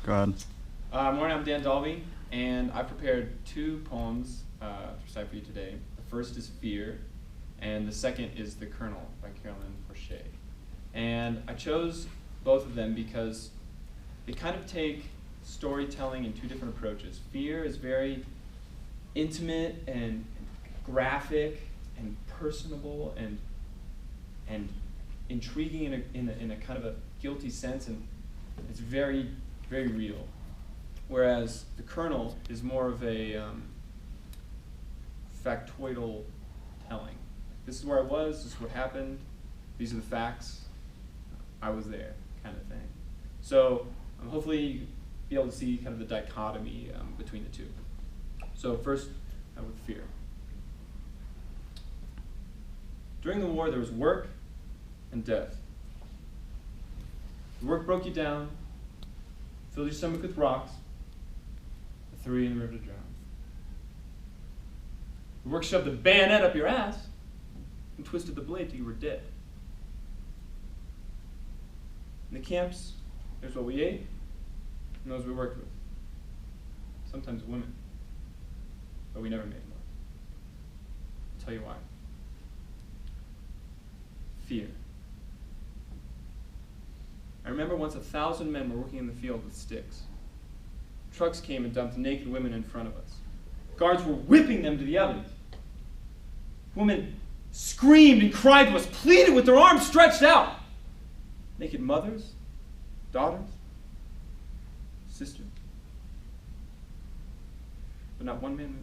Go ahead. Morning, I'm Dan Dalby, and I prepared two poems to recite for you today. The first is Fear, and the second is The Colonel by Carolyn Forche. And I chose both of them because they kind of take storytelling in two different approaches. Fear is very intimate and graphic and personable and intriguing in a kind of a guilty sense, and it's very, very real. Whereas The Colonel is more of a factoidal telling. This is where I was, this is what happened, these are the facts, I was there, kind of thing. So hopefully you'll be able to see kind of the dichotomy between the two. So first, with Fear. During the war, there was work and death. The work broke you down, filled your stomach with rocks, and threw you in the river to drown. The work shoved the bayonet up your ass and twisted the blade till you were dead. In the camps, there's what we ate and those we worked with. Sometimes women, but we never made love. I'll tell you why. Fear. I remember once 1,000 men were working in the field with sticks. Trucks came and dumped naked women in front of us. Guards were whipping them to the ovens. Women screamed and cried to us, pleaded with their arms stretched out. Naked mothers, daughters, sisters. But not one man moved.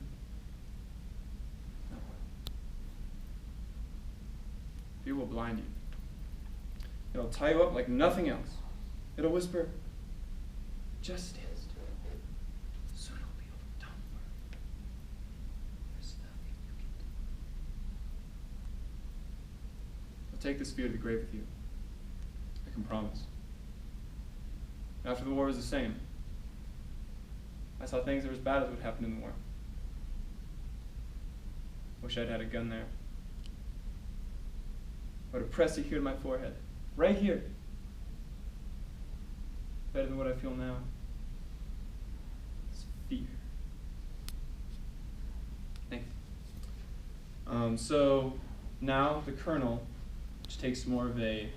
Not one. Fear will blind you. It'll tie you up like nothing else. It'll whisper, just stand still. Soon it'll be over. Don't worry. There's nothing you can do. I'll take this fear to the grave with you. I can promise. After the war was the same. I saw things that were as bad as what happened in the war. Wish I'd had a gun there. I would have pressed it here to my forehead. Right here. Better than what I feel now. It's fear. Thanks. So now The Colonel, which takes more of a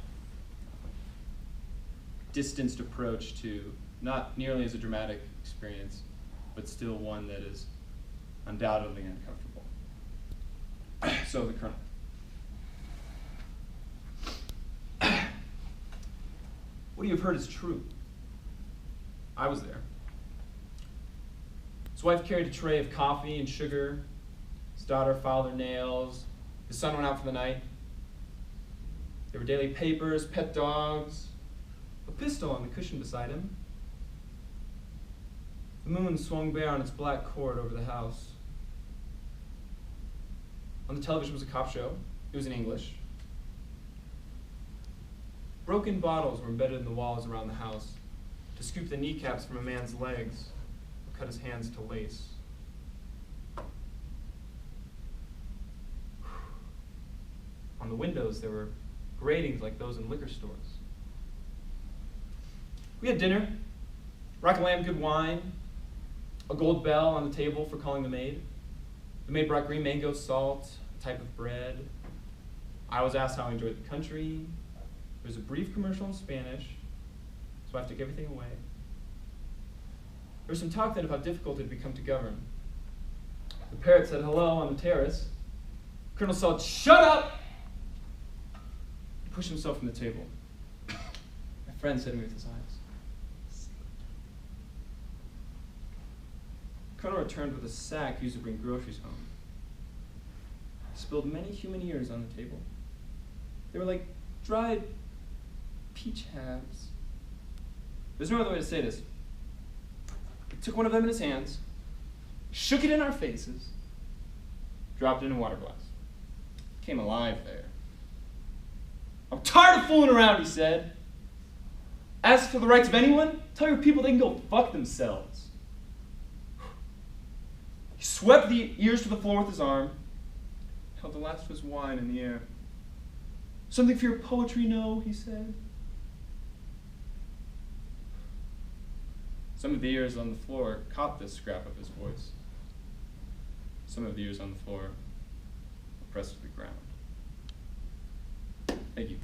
distanced approach to not nearly as a dramatic experience, but still one that is undoubtedly uncomfortable. So The Colonel. What you have heard is true. I was there. His wife carried a tray of coffee and sugar. His daughter filed her nails. His son went out for the night. There were daily papers, pet dogs, a pistol on the cushion beside him. The moon swung bare on its black cord over the house. On the television was a cop show. It was in English. Broken bottles were embedded in the walls around the house to scoop the kneecaps from a man's legs or cut his hands to lace. On the windows there were gratings like those in liquor stores. We had dinner, rack of lamb, good wine, a gold bell on the table for calling the maid. The maid brought green mango salt, a type of bread. I was asked how I enjoyed the country. There was a brief commercial in Spanish, so I took everything away. There was some talk then of how difficult it had become to govern. The parrot said hello on the terrace. Colonel said, "Shut up!" He pushed himself from the table. My friend said to me with his eyes. Colonel returned with a sack used to bring groceries home. He spilled many human ears on the table. They were like dried peach halves. There's no other way to say this. He took one of them in his hands, shook it in our faces, dropped it in a water glass. Came alive there. "I'm tired of fooling around," he said. "Ask for the rights of anyone? Tell your people they can go fuck themselves." He swept the ears to the floor with his arm, held the last of his wine in the air. "Something for your poetry, no?" he said. Some of the ears on the floor caught this scrap of his voice. Some of the ears on the floor were pressed to the ground. Thank you.